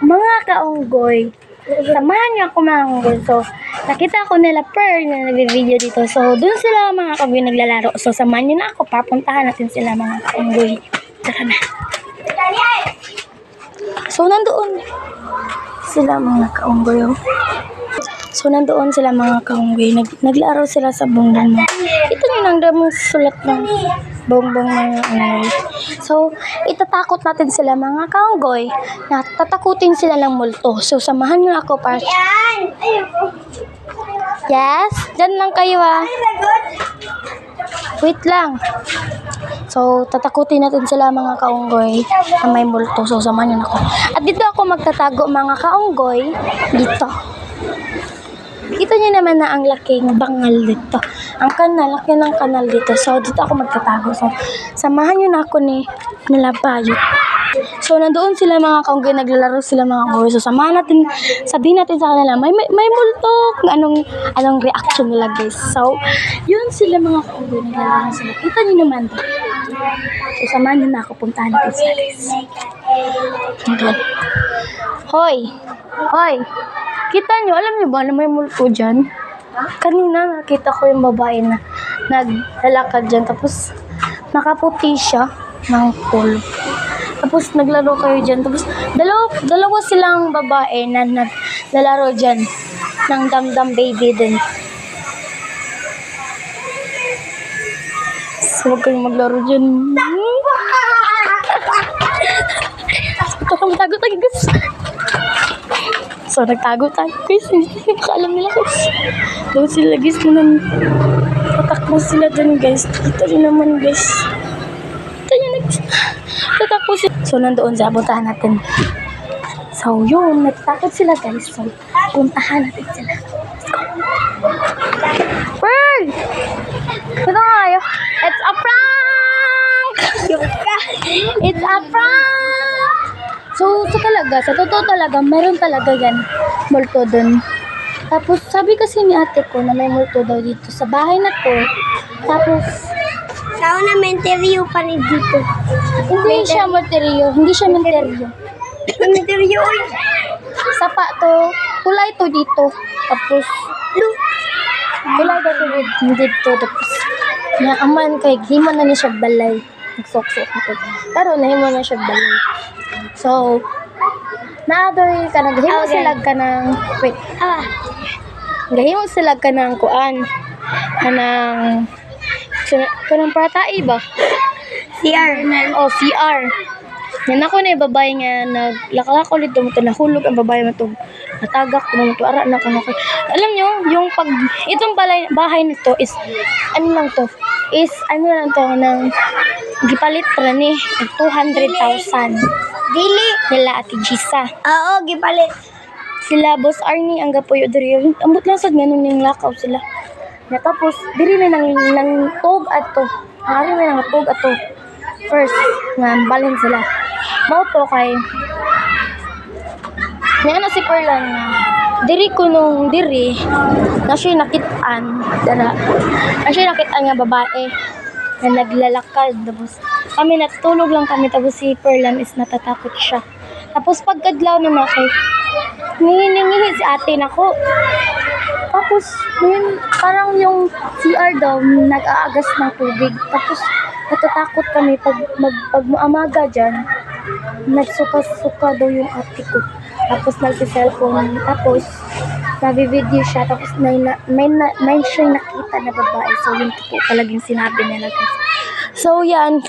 mga kaunggoy. Samahan niyo ako mga kaunggoy. So, nakita ko nila Pearl na nag-video dito. So, dun sila mga kaunggoy naglalaro. So, samahan niyo na ako. Papuntahan natin sila mga kaunggoy. Tara na. So, nandoon sila mga kaunggoy. So, nandoon sila mga kaunggoy. Naglaro sila sa bongbong. Ito na lang damang sulat ng bongbong mga kaunggoy. So, itatakot natin sila mga kaunggoy na tatakutin sila ng multo. So, samahan nyo ako para... Yes? Diyan lang kayo Wait lang. So, tatakutin natin sila mga kaunggoy na may multo. So, samahan nyo ako. At dito ako magtatago mga kaunggoy. Dito. Kita niyo naman na ang laking bangal dito. Ang kanal, laki ng kanal dito. So, dito ako magtatago. So, samahan nyo na ako ni Bayot. So, nandoon sila mga kaunggoy, naglalaro sila mga kaunggoy. So, samahan natin, sabihin natin sa kanila, may multo. Anong reaction nila, guys. So, yun sila mga kaunggoy, naglalaro sila. Kita niyo naman. So, samahan nyo na ako, puntahan natin sila, guys. Okay. Hoy! Kita nyo, alam nyo ba na may multo dyan? Kanina nakita ko yung babae na naglalakad dyan. Tapos nakaputi siya ng polo. Tapos naglaro kayo dyan. Tapos dalawa silang babae na naglalaro dyan ng damdam baby din. So huwag kayong maglaro dyan. Tago tayo guys. So, nagtago tayo, guys. Hindi nakaalam nila, guys. Doon sila, guys, tatakbo sila dun, guys. Kita nyo naman, guys. Kita nyo, tatakbo sila. So, nandoon sa puntahan natin. So, yun. Nagtakot sila, guys. So, puntahan natin sila. Pearl! Ito nga kayo. It's a prank! It's a prank! So sa totoo talaga, meron talaga yan, multo dun. Tapos, sabi kasi ni ate ko na may multo daw dito sa bahay na to. Tapos, sao na menteryo pa rin dito. Hindi siya menteryo. Menteryo Sapa to, kulay to dito. Tapos, kulay daw to dito. Tapos, naaman kay himo na ni siya balay. Nagsok-sok na to. Pero, nahimo na siya balay. So, naadoy ka na, gahimo sila ka ng, gahimo sila ka ng kuan, kanang pratai ba? CR. CR. Yan ako na yung babae nga, naglakalak ulit mo ito, nahulog ang babae mo ito, natagak mo ito, ara na kung okay. Alam nyo, yung itong bahay nito is, lang to, gipalit pa ni, 200,000. Dili. Nila Ate Gisa. Oo, gipalit. Sila Boss Arnie ang gapoy diri. Ambot lang sad ganun ning lakaw sila. Tapos diri na nang tog ato. Ari na nang tog ato. First nga balhin sila. Mao to kay na si Perlan nga diri kunong diri na siya nakitaan nga babae na naglalakad. Tapos kami natutulog lang kami, tapos si Perlan is natatakot siya. Tapos pagkadlaw naman kay ngihingi si ate nako. Tapos yun, parang yung CR daw nag-aagas ng tubig. Tapos natatakot kami pag umaga dyan, nagsuka-suka daw yung ate ko. Tapos nagsi-cellphone, tapos nabi-video siya, tapos may siyang nakita na babae. So yun po talagang sinabi niya na. So yan,